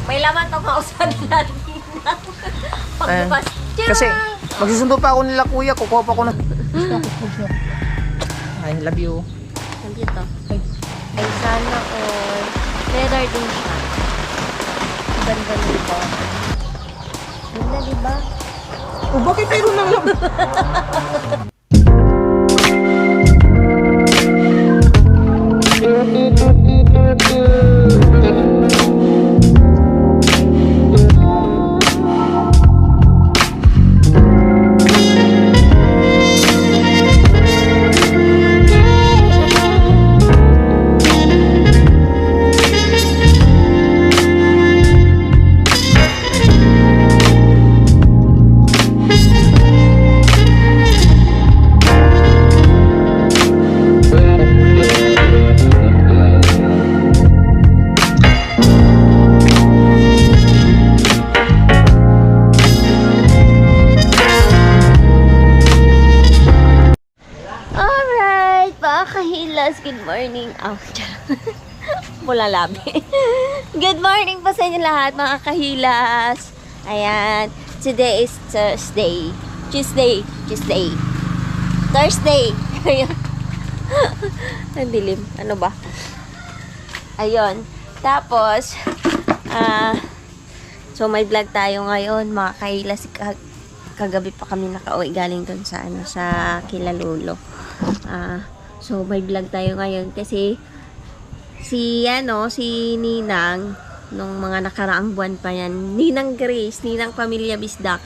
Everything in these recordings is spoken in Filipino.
May laman to kausan natin. Pagbukas. Kasi magsusundo pa ako nila kuya, kukuha pa ako na. I love you. Nandito. Ay, sana all. Leather din siya. Ganda nito. Ganda, diba? Oh, bakit mayroon ng lab? Good morning. Oh, mula labi. Good morning po sa inyo lahat, mga kahilas. Ayan. Today is Thursday. Tuesday. Thursday. Ang dilim. Ano ba? Ayun. Tapos, so may vlog tayo ngayon, mga kahilas. Kagabi pa kami nakauwi galing dun sa, sa Kilalulo. So, may vlog tayo ngayon kasi si Ninang, nung mga nakaraang buwan pa yan, Ninang Grace, Ninang Pamilya Bisdak.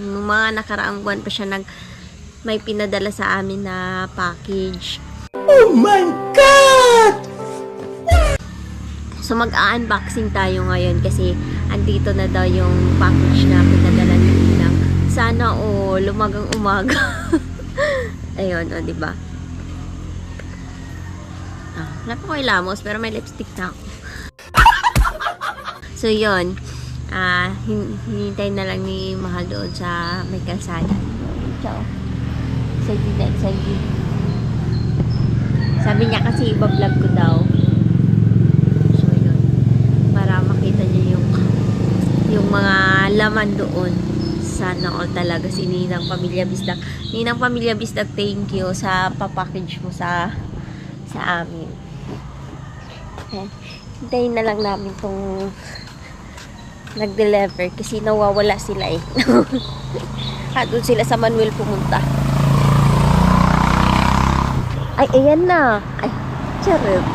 Nung mga nakaraang buwan pa siya may pinadala sa amin na package. Oh my God! So, mag-unboxing tayo ngayon kasi andito na daw yung package na pinadala ni Ninang. Sana lumagang umaga. Ayun, diba? Wala pa ko ilamos, pero may lipstick na ako. So, yun. Hinintay na lang ni Mahal doon sa may kalsada. Ciao. Excited. Sabi niya kasi iba-vlog ko daw. So, yun. Para makita niya yung mga laman doon. Sana all talaga si Ninang Pamilya Bisdak. Ninang Pamilya Bisdak, thank you sa papackage mo sa amin. Okay. Hintayin na lang namin tong nag-deliver kasi nawawala sila eh. Doon sila sa Manuel pumunta. Ay, ayan na. Ay, charot.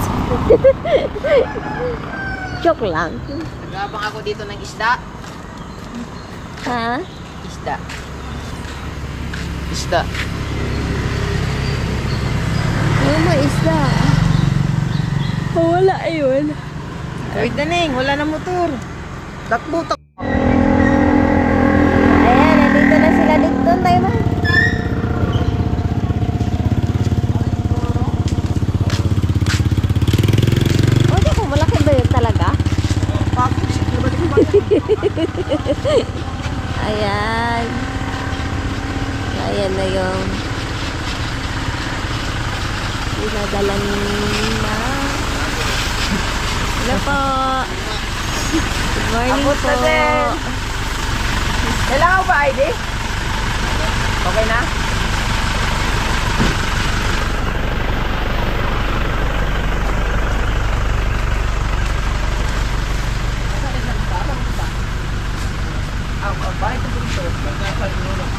Joke lang. Nagabang ako dito ng isda. Ha? Isda. Oh, may isda. Wala ayun. Wait na Ning, wala na motor. Takbo. Ayan, nandito na sila dito. Tayo man. O, di ko, malaki ba yun talaga? Ayan. Ayan na yung pinadala ni Nina. Hello po. Good morning po. Kailangan ba ID? Okay na? Bakit ito dito? Sinulog.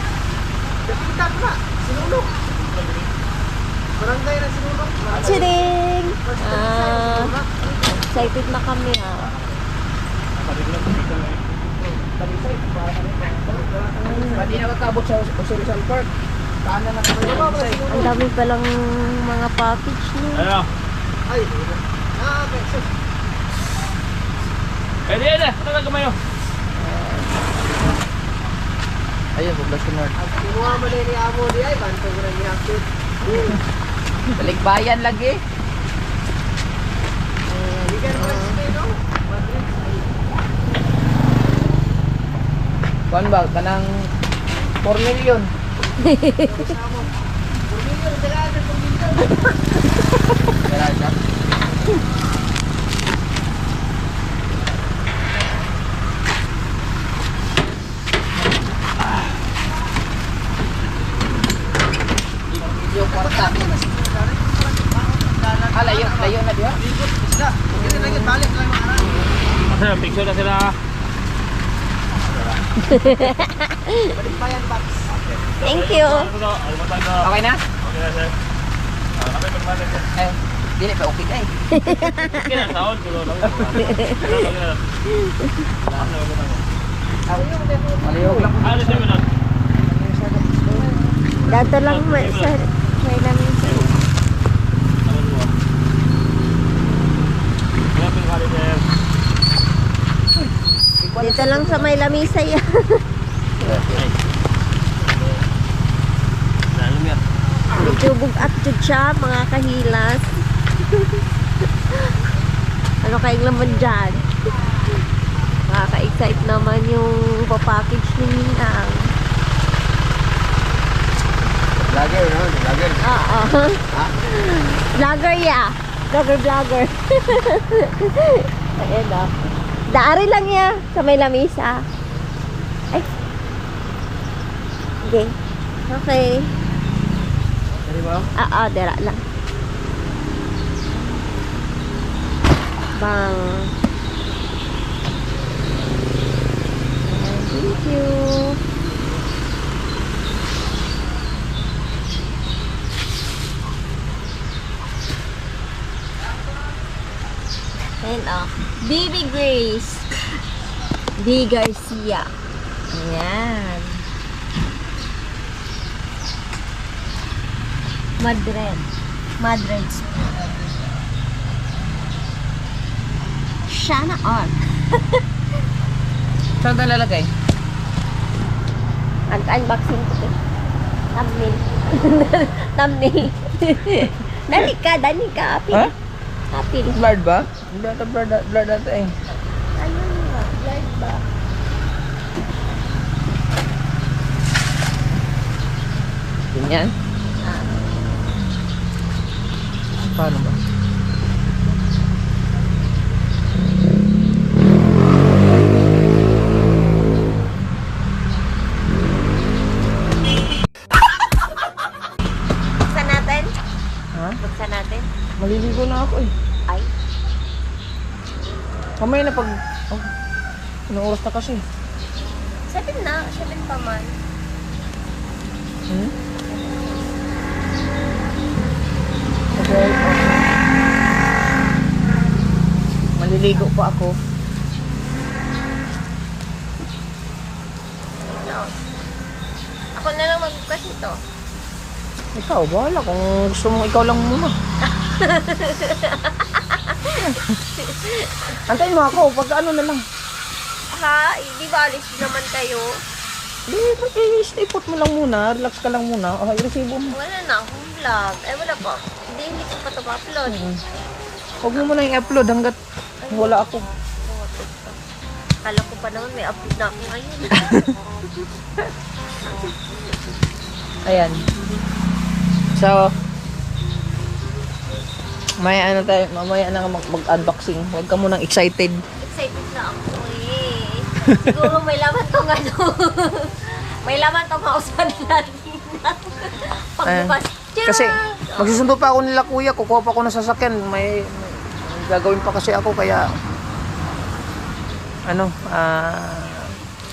Kita pa! Sinulog! Barangay na sinulog. Chiring! Excited na kami ha. Pati na magkabot sa Rizal Park. Saan na naman? Ang dami palang mga package no. Ano? Ay, okay. Pwede yan eh. Ano ka mayo? Ayun, buglas ko na. Kinuha mo din ni Amo di ay, banto ko na ni-update. Balikbayan lagi. Hindi ka naman stay, no? Kuan ba? Kanang 4 million. 4 million Dalaga. Yung kwarta. Layo na diya. Masaya, picture na sila. Thank you. Okay na? Okay na, sir. Kami magmamit. Eh, dili pa okay kay. Okay na, sound. Maliyog lang. Ano siya mo na? Dato lang sa may namin sa Tawag mo. Kaya pinakali, sir. dito lang sa may lamisa yan. Lalo mo yan. Medyo bugat jud siya, mga kahilas. Ano kayong laman dyan? Nakaka-excite naman yung papackage ni Ninang. Vlogger, no? Vlogger. Oo. Vlogger ya. Vlogger. Ayan o. Daari lang ya sa may lamisa. Ay. Okay. Okay. Dari ba? Dera lang. Bang. Thank you. Ayan o. Baby Grace. D. Garcia. Ayan. Madred. Shana Arc. Saan tayo lalagay? Unboxing ko. Thumbnail. Dali ka. Apil. Ha? Apil. Blurred ba? Hindi ata blurred ata eh. Ano nga? Blurred ba? Ganyan? Paano ba? Buksan natin? Ha? Buksan natin? Maliligo na ako eh. Ay. Mamaya na pag... Oh, anong oras na kasi? 7 pa man. Hmm? Okay. Maliligo pa ako. No. Ako na lang magbukas ito. Ikaw, bahala kung gusto mong ikaw lang muna. Antayin mo ako, pag ano na lang. Ha? Di ba alis naman kayo? Di, stay put mo lang muna, relax ka lang muna. Okay, resibo mo. Wala na akong vlog. Ay, wala pa. Hindi ko pa ito ma-upload. Huwag mo muna i-upload hanggat wala ako. Kala ko pa naman may upload na ako ngayon. Ayan. So, mamaya na mag-unboxing. Huwag ka munang excited. Excited na ako eh. Siguro may laman tong ano. May laman tong mausan natin. Pagbukas. Kasi magsusundo pa ako nila kuya, kukuha pa ako ng sasakyan. May gagawin pa kasi ako kaya ano,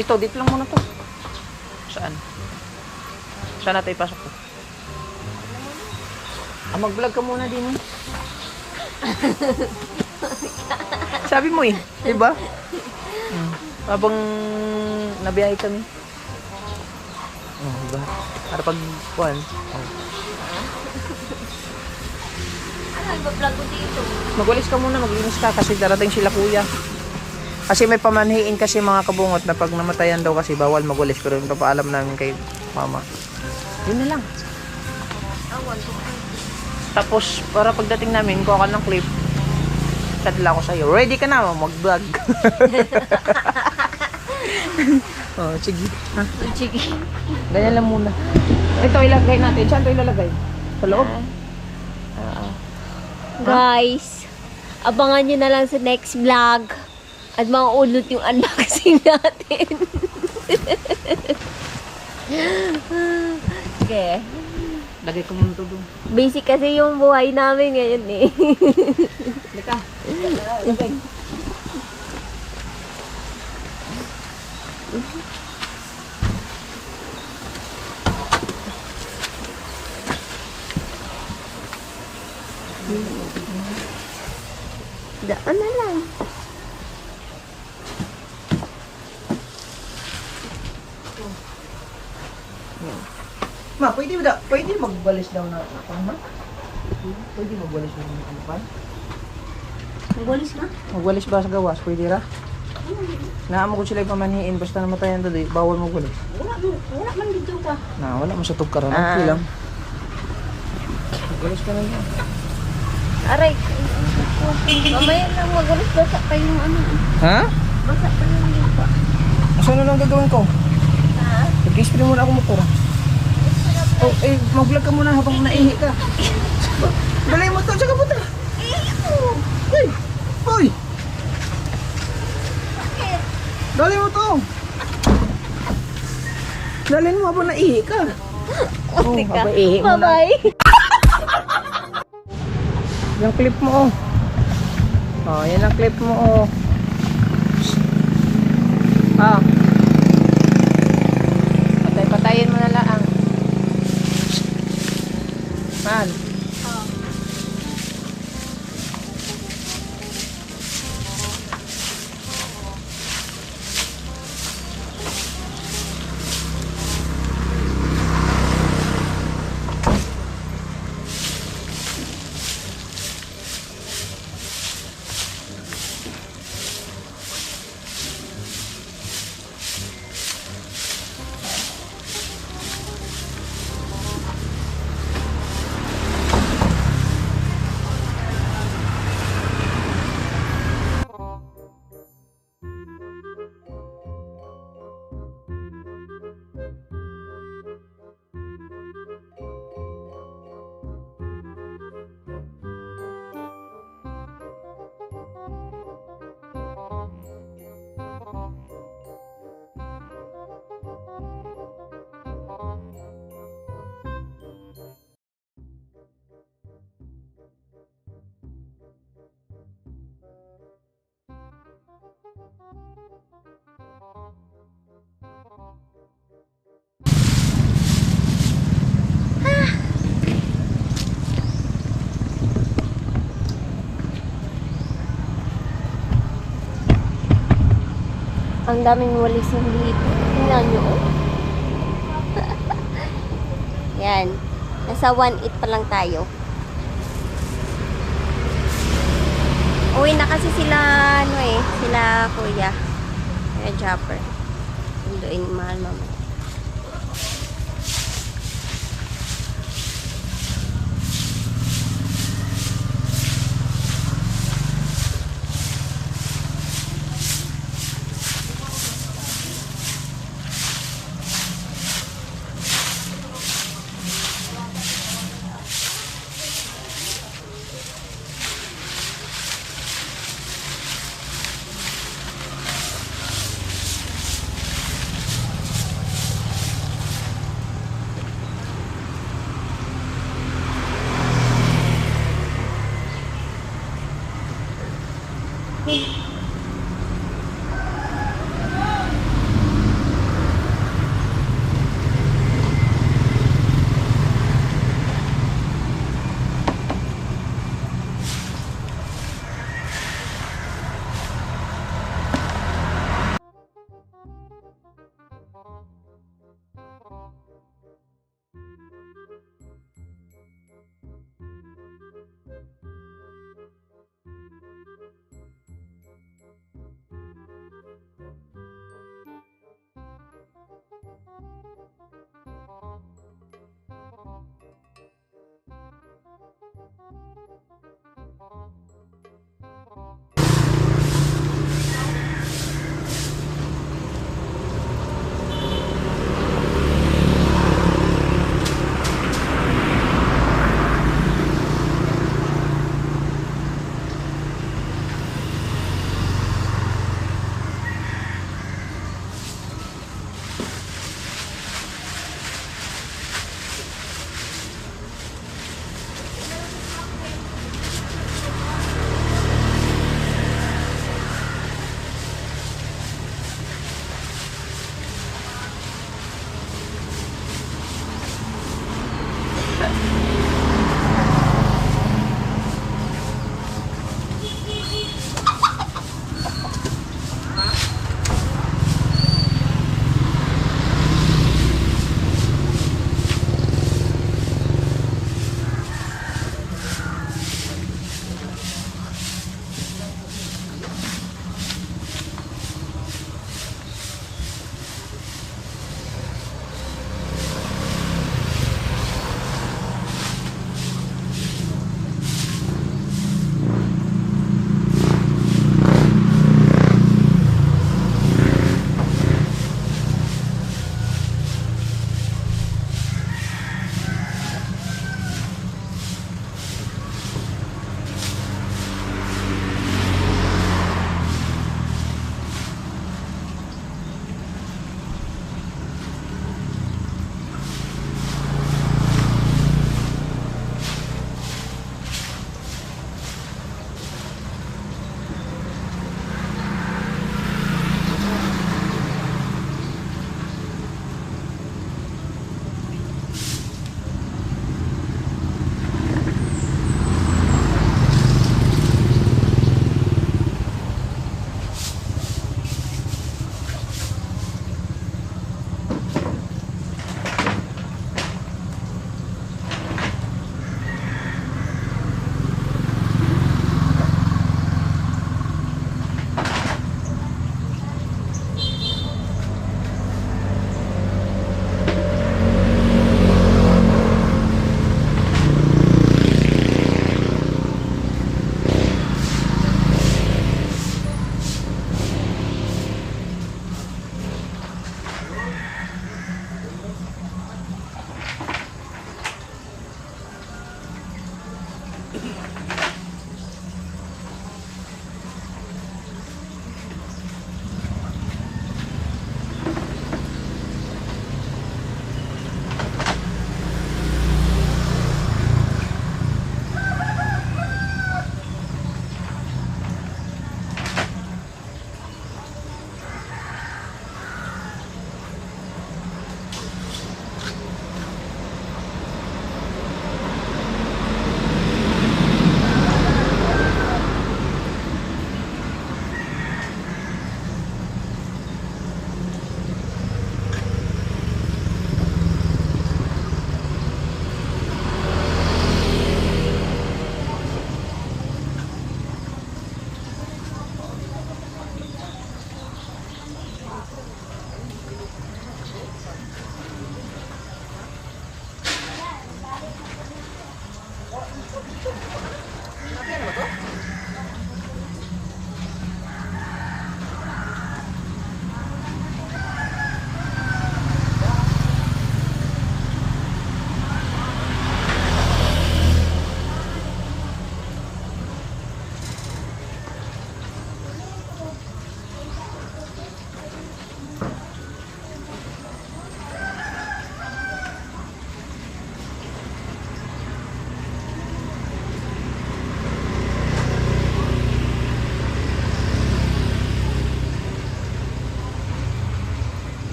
dito lang muna to. Saan? Saan natin ipasok to? Mag-vlog ka muna din eh. Sabi mo eh, di ba? Habang nabiyahe kami. Oh, diba? Para pag kuwan. Oh. Ano yung vlog ko dito? Magwalis ka muna, maglinis ka kasi darating sila kuya. Kasi may pamanhiin kasi mga kabungot na pag namatayan daw kasi bawal magwalis, pero yung papaalam namin kay mama. Yun na lang. Awan ko. Tapos para pagdating namin, kuha ka ng clip. Sadla ko sa'yo. Ready ka na mag-vlog. Oh, sige. Ha? Sige. Ganyan lang muna. Ito ilagay natin. Saan ito ilalagay? Sa loob. Oo. Guys, abangan nyo na lang sa next vlog. At mauulot yung unboxing natin. Okay. Lagay ko muna ito doon. Basic kasi yung buhay namin ngayon eh. Lika. Daan na lang. Ma, pwede magbalis daw na ako, ma? Pwede magbalis daw na ako, Magwalis na? Magwalis ba sa gawas? Pwede ra? Naamo ko sila pamanhiin basta namatayan doon, bawal magwalis. Wala man dito ka. Wala mo sa tugkaran. Okay lang. Magwalis ka na yan. Aray. Mamaya lang magwalis. Basa pa yung ano. Ha? Basa pa yung lupa. Ano lang gagawin ko? Ha? Mag-spray muna ako motor. Oh, mag-vlog ka muna habang naihi ka. Dalay mo to, tsaka puta. Uy! Uy! Dalay mo to. Dalay mo habang naihi ka. Oh, habang ihi mo na. Bye-bye. Yung clip mo, oh. Oh, yan ang clip mo, oh. Ah. Patay-patayin mo na lang. Man. Ang daming walis ng dito. Tingnan nyo, oh. Yan. Nasa 1.8 pa lang tayo. Uwi na kasi sila, ano eh, sila kuya. Kaya Japper. Sunduin mahal mama.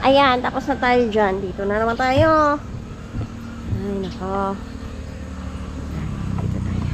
Ayan, tapos na tayo dyan. Dito na naman tayo. Ay, nako. Dito tayo.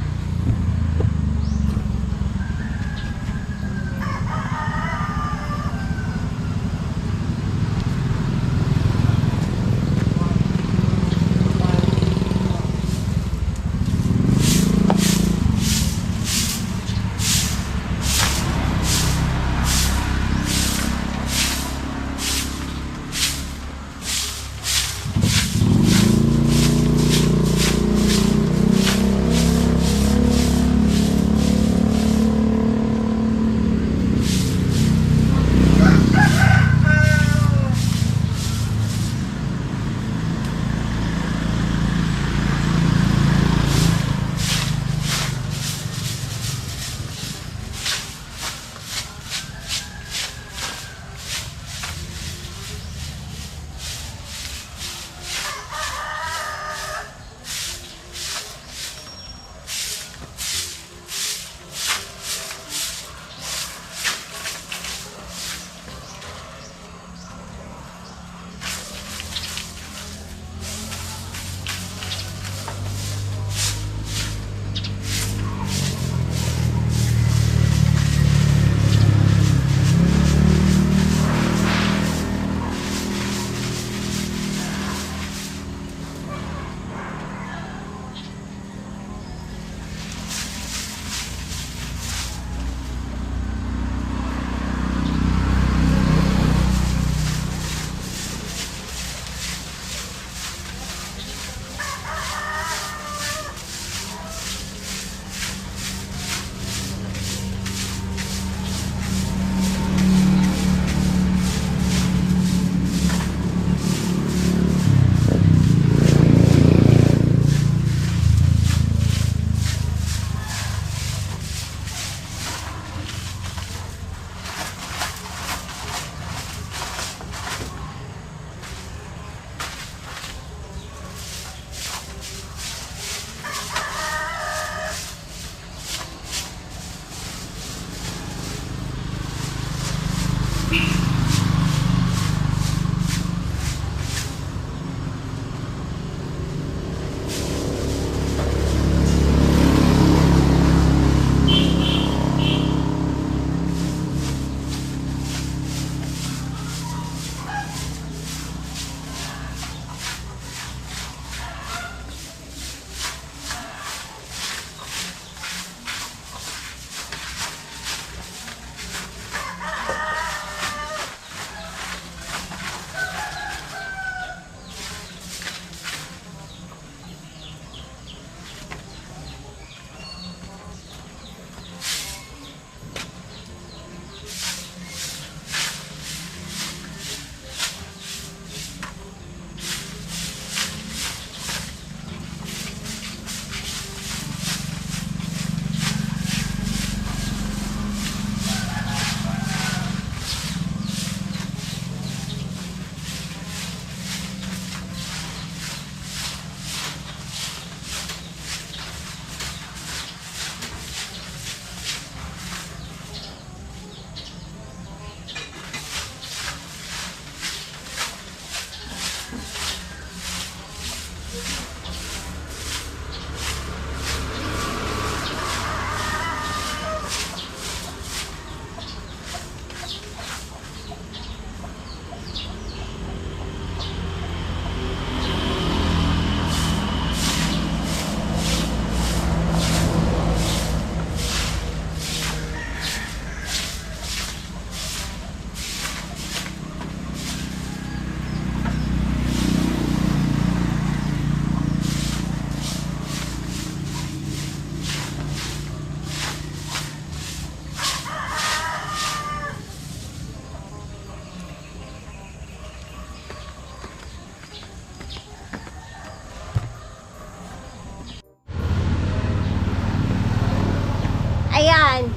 Ayan.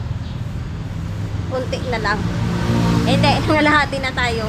Kunti na lang. Hindi, nangalahati na tayo.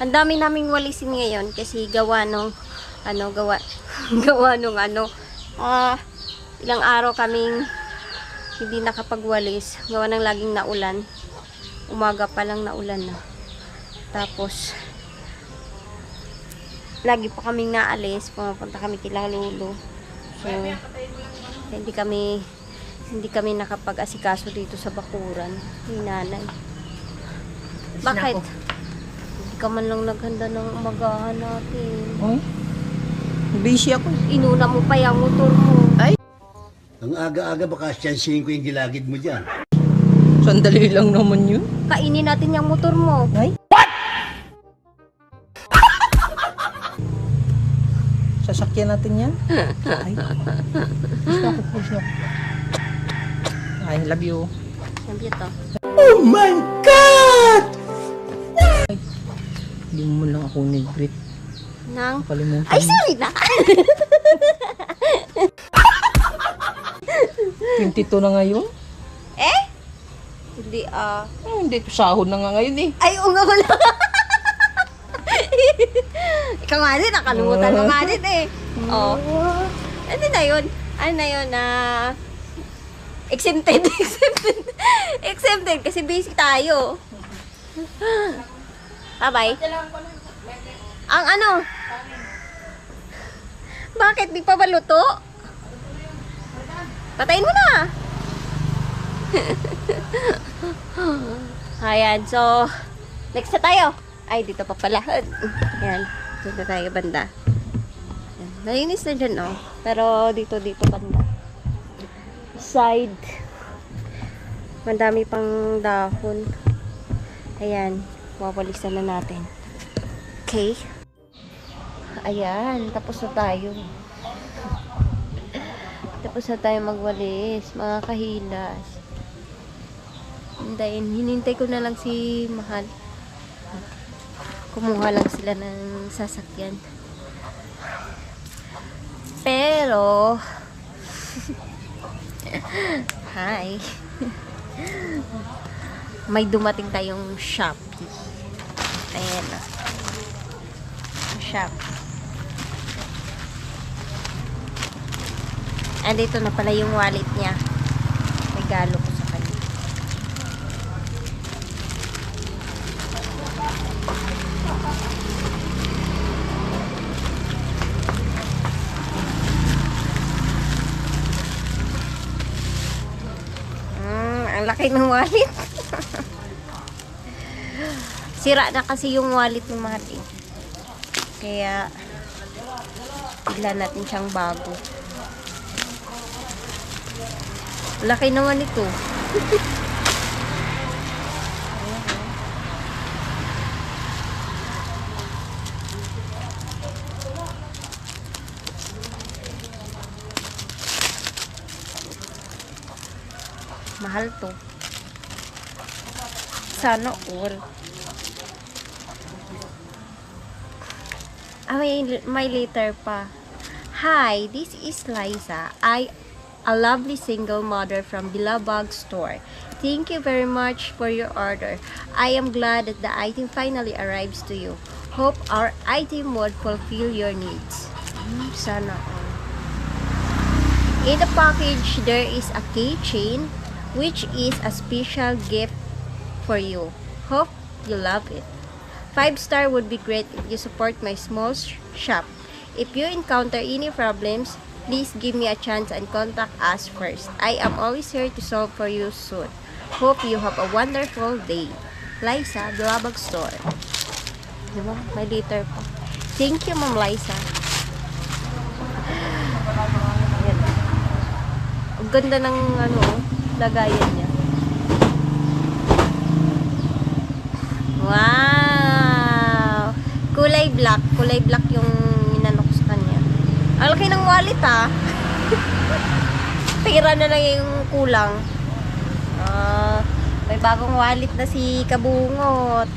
Ang dami naming walisin ngayon kasi gawa nung gawa nung ilang araw kaming hindi nakapagwalis. Gawa ng laging naulan. Umaga pa lang naulan na. Tapos lagi pa kaming naalis, pumapunta kami kila Lolo. So hindi kami nakapag-asikaso dito sa bakuran ni nanay. Bakit? Hindi ka man lang naghanda ng umagahan natin. Oh? Busy ako. Inuna mo pa yung motor mo. Ang aga-aga baka siyansihin ko yung gilagid mo dyan. Sandali lang naman yun. Kainin natin yung motor mo. Ay? Sasakyan natin yan? Ay. Push na ako. I love you. Sabi ito. Oh my God! Hindi mo lang ako nag-greet. Nang... Kalimutan Ay, mo. sorry na! 22 na ngayon? Eh? Hindi Hindi, sahod na nga ngayon eh. Ay, oo nga wala. Ikaw nga din, nakalimutan mo nga din eh. Oh. Ano na yun? Ano na yun? Exempted. Exempted kasi basic tayo. Bye-bye. Ang ano? Bakit? Di pa ba luto? Patayin mo na. Ayan, so next na tayo. Ay, dito pa pala. Ayan, dito tayo banda. Ayan, nalinis na dyan, oh. Pero dito banda. Side. Madami pang dahon. Ayan, wawalisan na natin. Okay. Ayan, tapos na tayo. Tapos na tayo magwalis, mga kahilas. Hinintay ko na lang si Mahal. Kumuha lang sila ng sasakyan. Pero hi. May dumating tayong Shopee. Ayan na. Shopee. Andito na pala yung wallet niya. Regalo ko sa kanya. Ang laki ng wallet. Sira na kasi yung wallet ng Mahal eh. Kaya bigla natin siyang bago. Laki naman ito. Mahal to. Sana all. May later pa. Hi, this is Liza. A lovely single mother from Billabong store. Thank you very much for your order. I am glad that the item finally arrives to you. Hope our item would fulfill your needs. Sana all. In the package, there is a keychain, which is a special gift for you. Hope you love it. 5-star would be great if you support my small shop. If you encounter any problems, please give me a chance and contact us first. I am always here to solve for you soon. Hope you have a wonderful day. Liza, Billabong store. Diba? May later pa. Thank you, Ma'am Liza. Ayan. Ang ganda ng lagayan niya. Wow! Kulay black. Kulay black yung inano ko sa kanya. Ang laki ng wallet ah. Pira na lang yung kulang. May bagong wallet na si Kabungot.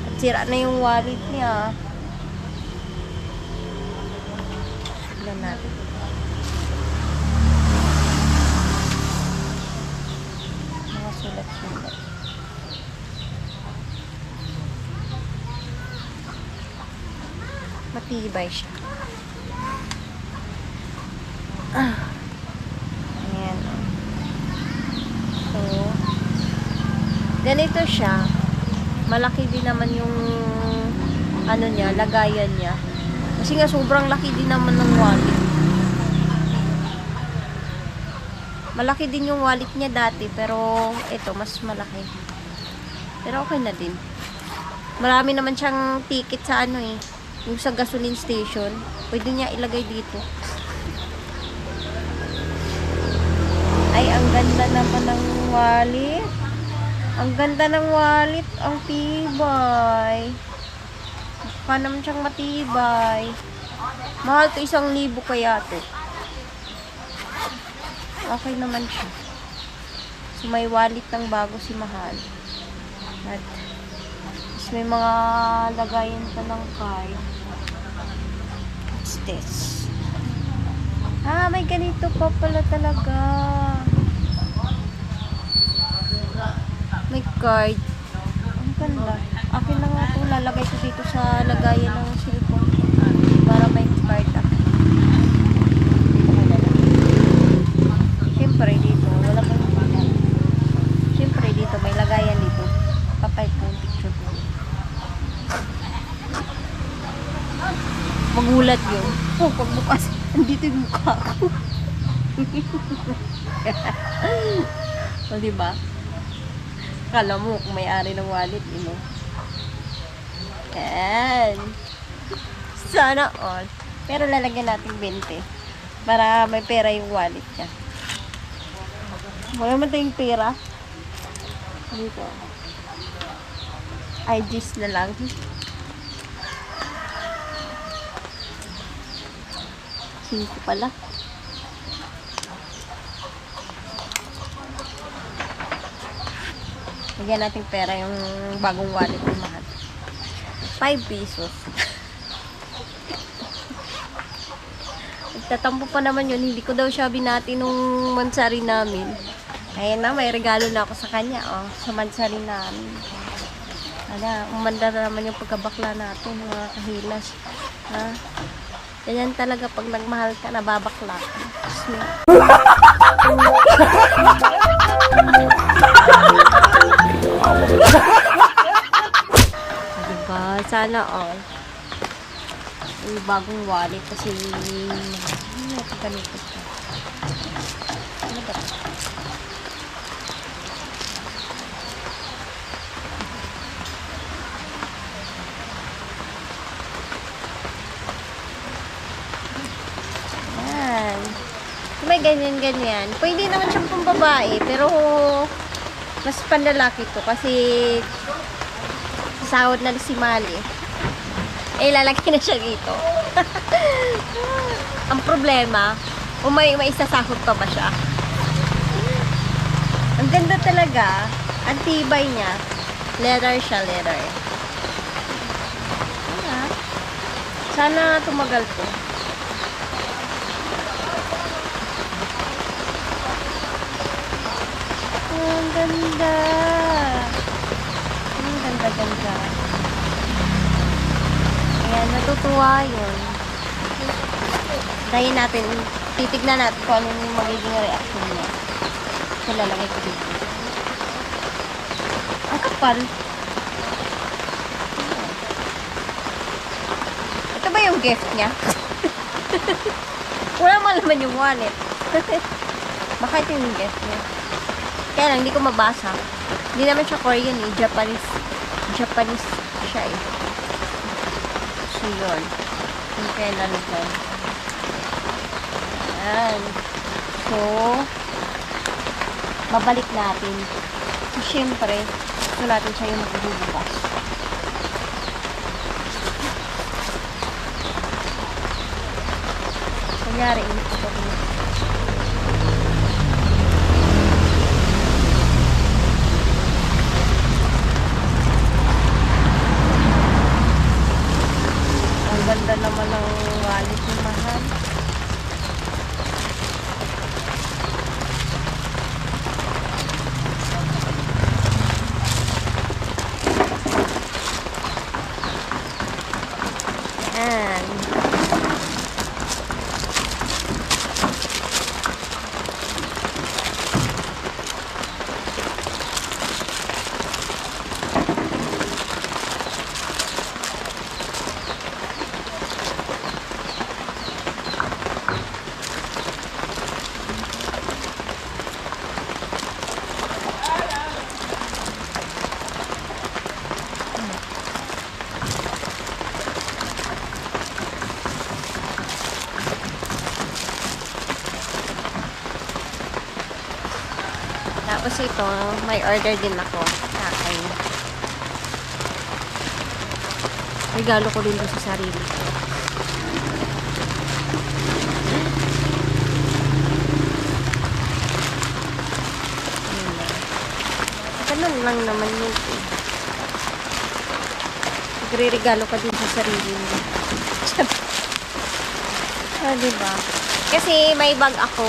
At sira na yung wallet niya. Tignan natin. Mga sulat-sulat. matibay siya. Ayan. So, ganito siya. Malaki din naman yung ano niya, lagayan niya. Kasi nga sobrang laki din naman ng wallet. Malaki din yung wallet niya dati, pero ito mas malaki. Pero okay na din. Marami naman siyang ticket sa ano eh, yung sa gasoline station. Pwede niya ilagay dito. Ay, ang ganda naman ng wallet. Ang ganda ng wallet. Ang tibay. Mukha naman siyang matibay. Mahal to, 1,000 kaya to. Okay naman siya. So, may wallet ng bago si Mahal. At may mga lagayan pa ng card. What's this? Ah, may ganito pa pala talaga. May card. Ang ganda. Akin na nga ito. Lalagay ko dito sa lagayan ng cellphone. Para may card ako. Siyempre dito. Wala pang card. Siyempre dito. May lagayan dito. Papay ko yung picture ko. Magulat yun. Oh, pagbukas. Andito yung mukha ko. O, diba? Kala mo kung may-ari ng wallet, no? Ayan. Sana all. Pero lalagyan natin 20. Para may pera yung wallet niya. Wala man tayong pera. Dito. IGs na lang. Cinco pala. Lagyan natin pera yung bagong wallet ni Mahal. 5 pesos. Nagtatampo pa naman yun. Hindi ko daw siya binati nung mansari namin. Ayan na, may regalo na ako sa kanya. Oh, sa mansari namin. Umanda na naman yung pagkabakla natin, mga kahilas. Ha? Ganyan talaga pag nagmahal ka, nababakla ka. Diba? Sana all. Yung bagong wallet kasi ganito siya. Ano ba? Yan. May ganyan-ganyan. Pwede naman siyang pambabae, pero mas panlalaki to kasi sahod na si Mali. Eh, lalagay na siya dito. Ang problema, may isasahod pa ba siya? Ang ganda talaga. Ang tibay niya. Leather siya, leather. Sana tumagal to. Ang ganda. Ang ganda-ganda. Ayan, natutuwa yun. Tayo natin, titignan natin kung ano yung magiging reaction niya. So, lalagay ko dito. Ang kapal. Ito ba yung gift niya? Wala malaman yung wallet. Baka ito yung gift niya. Kaya lang, hindi ko mabasa. Hindi naman siya Korean eh. Japanese siya eh. So, yun. Yung kailan ito. Ayan. So, babalik natin. So, syempre, gusto natin siya yung magbubukas. Kunyari, ito ko. Ganda naman ng wallet ni Mahal. Yan. Tapos ito, may order din ako sa akin. Regalo ko din doon sa sarili ko. Ganun lang naman yun. Nagre-regalo ka din sa sarili mo. Diba? Kasi may bag ako.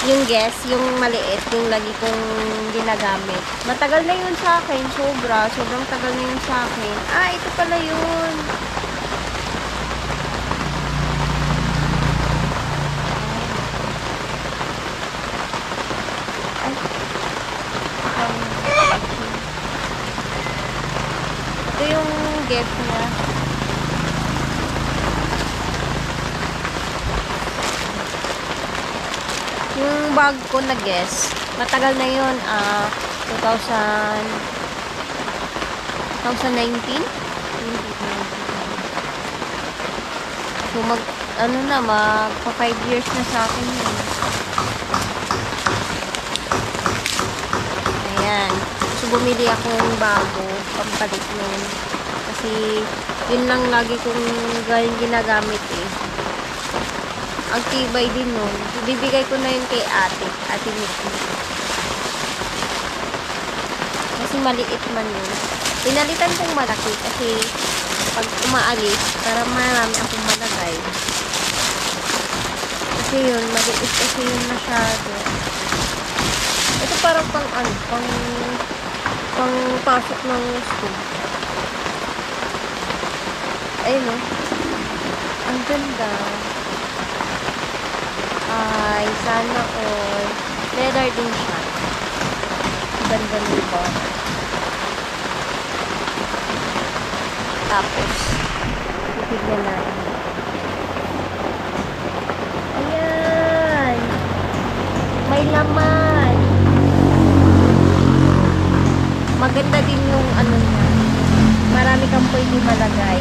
Yung Guess, yung maliit, yung lagi kong ginagamit. Matagal na yun sa akin. Sobrang tagal na yun sa akin. Ah, ito pala yun. Ito yung gift niya. Yung bag ko na Guess, matagal na yun. 2019? So, magpa 5 years na sa akin yun. Ayan. So, bumili ako ng bago, pampalit nun. Kasi, yun lang lagi kong ginagamit eh. Ang tibay din nun. Bibigay ko na yun kay Ate Nikki. Kasi maliit man yun. Pinalitan kong malaki kasi pag umaalis, para marami akong malagay. Kasi yun, maliit kasi yun masyado. Ito parang pang pasok ng school. Ayun o. Ang ganda. Ay, sana all. Leather din siya. Ganda nito. Tapos, titignan natin. Ayan! May laman. Maganda din yung ano niya. Marami kang pwede malagay.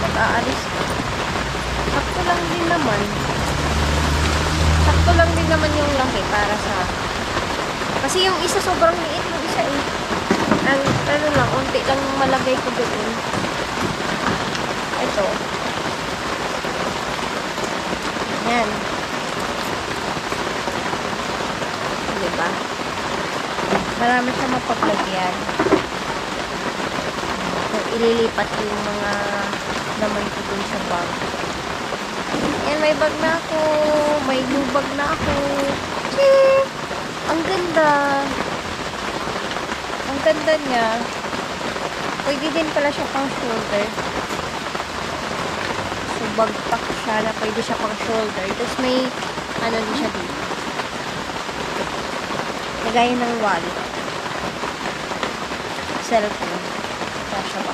Mag-aalis ka. Sakto lang din naman. Sakto lang din naman yung laki para sa... Kasi yung isa sobrang liit yung isa eh. Ano lang, unti lang malagay ko doon. Ito. Yan. Diba? Marami siya mapaglagyan. So, ililipat yung mga laman ko dun sa bag. Yan, may bag na ako. May new bag na ako. Chee! Ang ganda. Ang ganda niya. Pwede din pala siya pang shoulder. So, bagpak siya na pwede siya pang shoulder. Tapos may, ano din siya dito. Lagayan ng wallet. Cellphone. Kasha ba?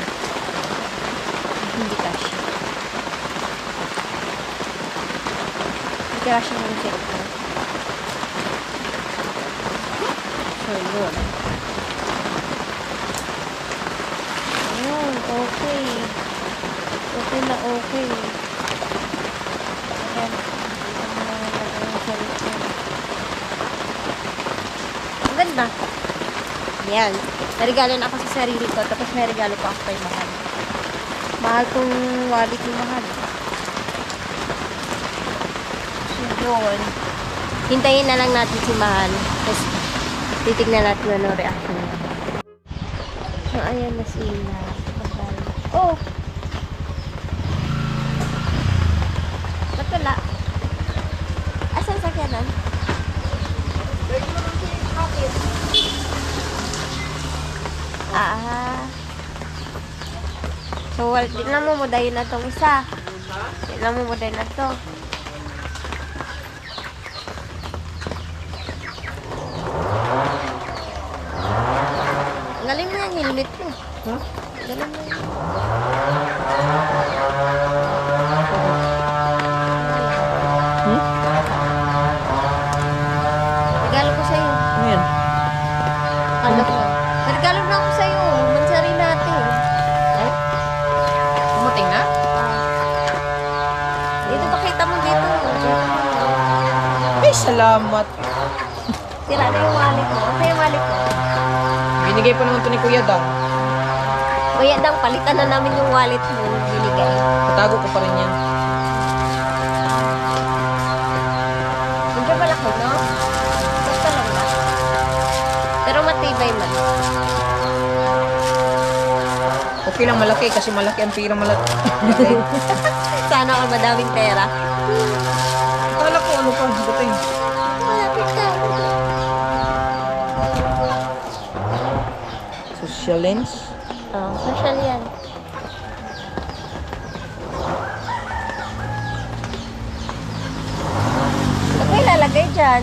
Hindi kasha. Hindi kasha ng cellphone. So, yun. Ayun, okay. Okay na okay. Ayan. Ang ganda. Ayan. Narigalo na ako sa sarili ko. Tapos may regalo pa ako kay Mahal. Mahal tong wallet ni Mahal. So, yun. Hintayin na lang natin si Mahal. Tapos, titignan natin ano reaction niya. So, ayan na sila. Oh! Natula. Asan sa kanan? So, di na mo mudayin na itong isa. Di na mo mudayin na ito. Galing mo yung helmet mo. Huh? Galing mo yung... Regalo ko sa'yo. Ano yan? Ano ko? Regalo na ako sa'yo. Mansari natin. Dumating na? Dito, pakita mo dito. Ay, Salamat. Sira na yung wallet mo. Ano yung wallet mo? Binigay pa naman to ni Kuya Dang. Kuya Dang, palitan na namin yung wallet mo. Binigay. Tatago ko pa rin yan. Medyo malaki, no? Basta lang ba? Pero matibay man. Okay lang malaki kasi malaki ang pira malaki. Sana ako madaming pera. Akala ko ano pa, buting. Malapit ka. Social lens. Oh, social yan. Ba't mo ilalagay dyan?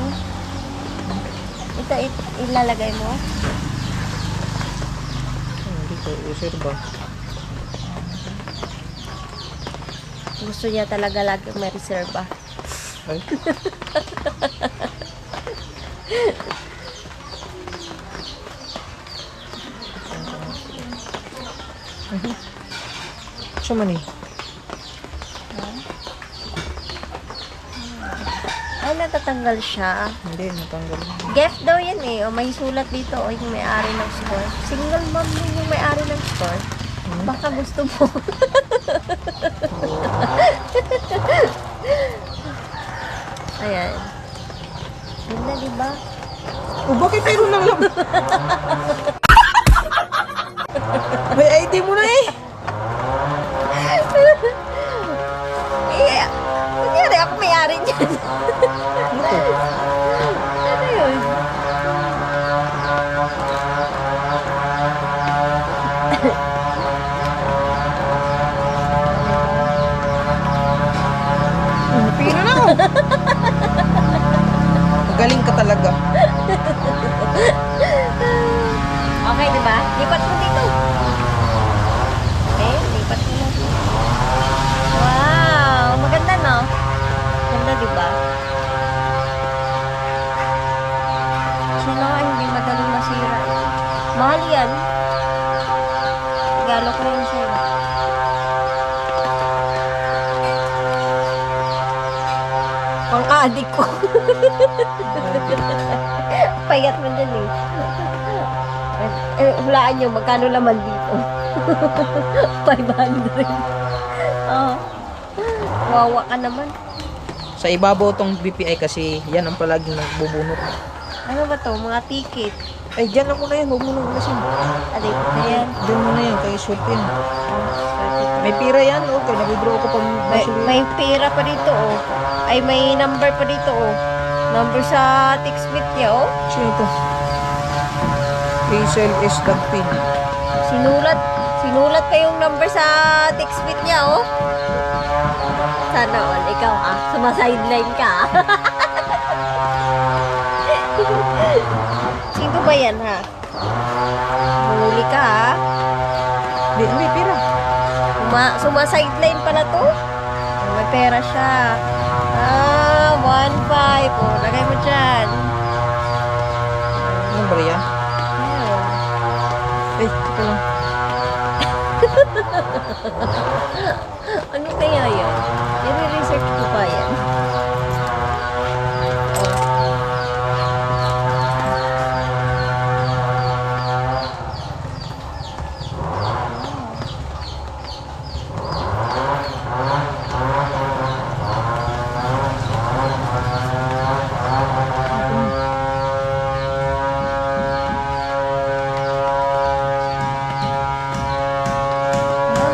Ito, ilalagay mo? Hindi ko usir ba? Gusto niya talaga lagi may reserva. Ay. Siya man eh. Ay, natatanggal siya. Hindi, natanggal. Gift daw yan eh. O may sulat dito. O yung may-ari ng store. Single mom din yung may-ari ng store. Baka gusto mo. Ayan. Ganda, diba? Oh, bakit mayroon lang lang? May ID mo na eh. Eh, kunyari ako may-ari niyan. Ano yun? Pino na ako. Magaling ka talaga. Okay, diba? Lipat mo dito. Okay, lipat mo na dito. Wow! Maganda, no? Ganda, diba? Sino nga hindi madaling masira? Mahal yan. Regalo ko rin sa'yo. Pang-adik ko. Payat mo dyan eh. Hulaan nyo, magkano laman dito? 500. Oh. Wawa ka naman. Sa ibabaw tong BPI kasi yan ang palaging nagbubunot. Ano ba to? Mga ticket. Ay, dyan ako na yan. Huwag mo nang ulasin. Aday ko na yan. Dyan mo na yan. Kaya swerte yan. May pira yan. Okay, nag-withdraw ko pa. May pera pa dito, oh. Ay, may number pa dito, oh. Number sa TixBit niya, oh. Sino ito? Hazel S. Dagpin. Sinulat pa yung number sa TixBit niya, oh. Sana all, ikaw sumasideline ka. Sino ba yan, ha? Huli ka, ha? May pira. Sumasideline pala to? Oh, may pera siya. 1.5. Oh, lagay mo dyan. Ano ba yan? Ayun. Eh, ito lang. Ano kaya yan? I-research ko pa yan.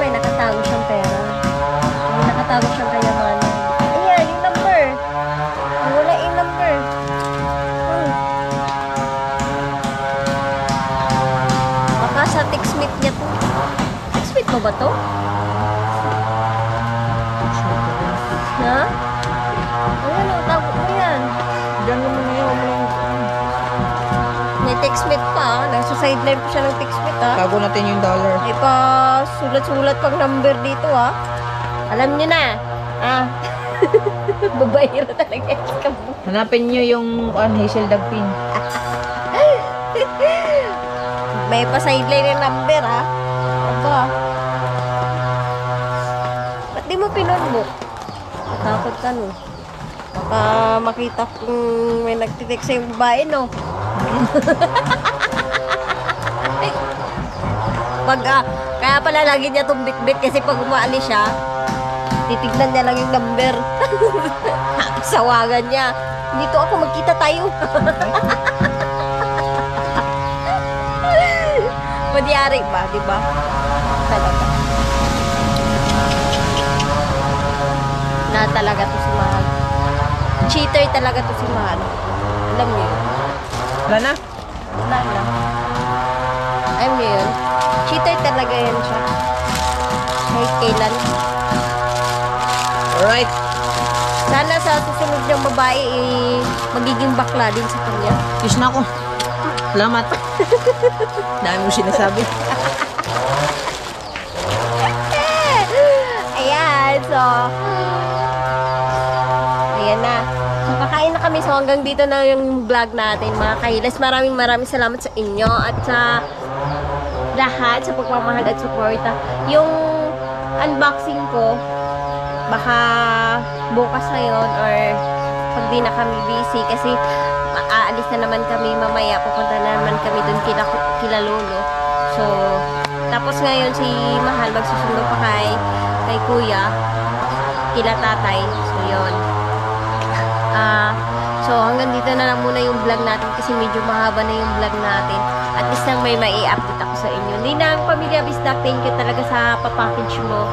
May nakatago siyang pera. May nakatago siyang kayamanan. Ayan, yung number. Wala yung number. Baka sa TixMate niya to. TixMate mo ba to? Ha? Ayan, o, tago mo yan. Dyan naman na yan. May TixMate pa, ah. Nasa sideline pa siya ng TixMate, ah. Tago natin yung dollar. May pa sulat-sulat pang number dito, ah. Alam niyo na. Ah. Babaero talaga yung kabo. Hanapin nyo yung Hazel Dagpin. May pa sideline yung number, ah. Aba. Ba't di mo pinunbok? Takot ka, no? Makita kung may nagtitext sa yung babae, no? Kaya pala lagi niya itong bit-bit kasi pag umaalis siya, titignan niya lang yung number. Sawagan niya. Dito ako, magkita tayo. Madyari ba, di ba? Talaga. Na talaga to si Mahal. Cheater talaga to si Mahal. Alam niyo yun. Wala na. Wala na. Alam niyo yun. Cheater talaga yan siya. Kahit kailan. Alright. Sana sa susunod niyang babae, magiging bakla din sa kanya. Kiss na ako. Salamat. Dami mo sinasabi. Ayan, so ayan na. So, kakain na kami. So, hanggang dito na yung vlog natin, mga kahilas. Maraming salamat sa inyo at sa lahat, sa pagmamahal at suporta. Yung unboxing ko, baka bukas na yun or pag di na kami busy kasi aalis na naman kami mamaya, pupunta na naman kami dun kila lolo. So, tapos ngayon si Mahal magsusundo pa kay kuya, kila tatay. So, yun. So, hanggang dito na lang muna yung vlog natin kasi medyo mahaba na yung vlog natin. At least lang may mai-update ako sa inyo. Ninang Pamilya Bisdak, thank you talaga sa papackage mo.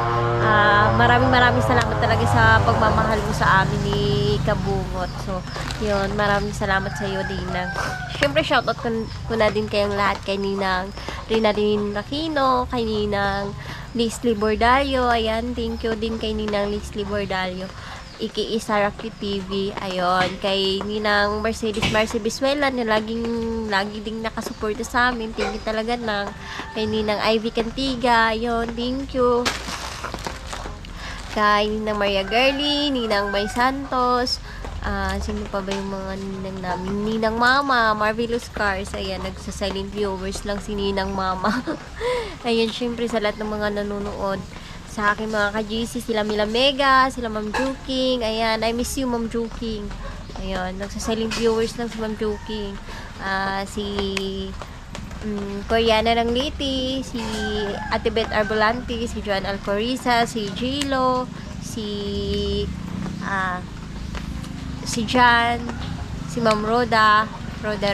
Maraming salamat talaga sa pagmamahal mo sa amin ni Kabungot. So, yun, maraming salamat sa iyo, Ninang. Siyempre, shoutout ko na din kayong lahat, kay Ninang Rinalyn Aquino, kay Ninang Leslie Bordalio. Ayan, thank you din kay Ninang Leslie Bordalio. Iki Sara Q TV. Ayun, kay Ninang Mercedes Marcy Bisuela na lagi ding nakasuporta sa amin. Thank you talaga nang. Kay Ninang Ivy Cantiga. Ayun, thank you. Kay Ninang Maria Girly, Ninang May Santos. Sino pa ba yung mga ninang namin? Ninang Mama, Marvelous Cars. Ayan, nagsa-silent viewers lang si Ninang Mama. Ayun, syempre sa lahat ng mga nanonood. Sa aking mga ka-GC, sila Mila Mega, sila Ma'am Juking. Ayan, I miss you, Ma'am Juking. Ayan, nagsa-silent viewers lang si Ma'am Juking. Si Koreana ng Liti, si Ate Beth Arbolante, si Joan Alcoriza, si Jilo, si Jan, si Ma'am Roda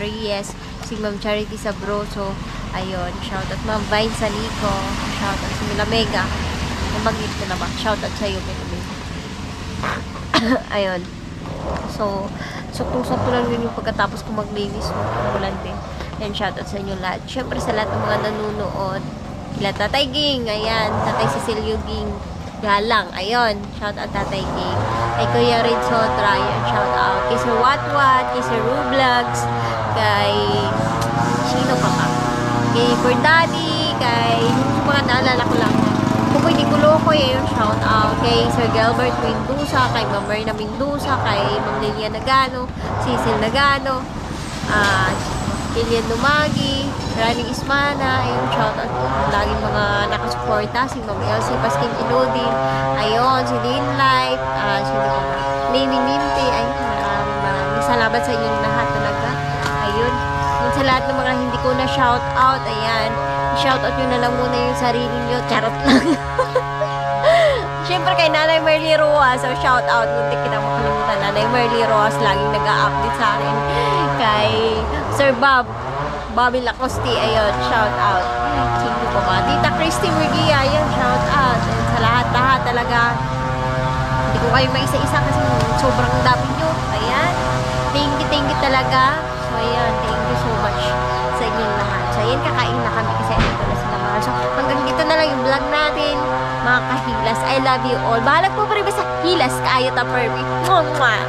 Reyes, si Ma'am Charity Sabroso. Ayun, shoutout Ma'am Vine Sanico, shoutout si Mila Mega. Namagit ko na ba? Shoutout sa iyo, Mila Mega. Ayun. So, saktong-sakto lang yun yung pagkatapos ko maglinis. Ulan din. And shoutout sa inyo lahat. Siyempre sa lahat ng mga nanonood. Kila Tatay Ging. Ayan. Tatay Cecilio Ging. Galang. Ayun. Shoutout Tatay Ging. Kay Kuya Red Sotra. Ayan. Shoutout. Kay Sir Watwat. Kay Sir Rublogs. Kay sino pa ka? Kay Bordaddy. Kay mga naalala ko lang. Kukoy di Kulokoy. Ayun. Shoutout. Kay Sir Gilbert Mendoza. Kay Ma'am Merna Mendoza. Kay Ma'am Lilia Nagano. Cecil Nagano. Kilian Lumagi, Rani Ismana, ayun, shoutout po. Laging mga nakasuporta, si Ma'am Elsie Pasking Inodin, ayun, si Lynn Light, sino pa ba? Nini Ninti, ayun, maraming salamat sa inyong lahat talaga. Ayun, yun sa lahat ng mga hindi ko na shoutout, ayan, shoutout nyo na lang muna yung sarili nyo, charot lang. Siyempre kay Nanay Merly Roas, so shoutout, muntik kitang makalimutan. Nanay Merly Roas, laging nag-a-update sa akin. Kay Sir Bobby Lacoste, ayun, shoutout. Sino pa ba? Tita Christy Murguia, ayun, shoutout. Sa lahat-lahat talaga. Hindi ko kayo maisa-isa kasi sobrang dami nyo. Ayan. Thank you talaga. So, ayan, thank you so much sa inyong lahat. So, ayan, kakain na kami kasi ito na sila mahal. So, hanggang dito na lang yung vlog natin. Mga kahilas, I love you all. Bahalag po pa rin ba sa hilas, kayo ta perfect. Mwah!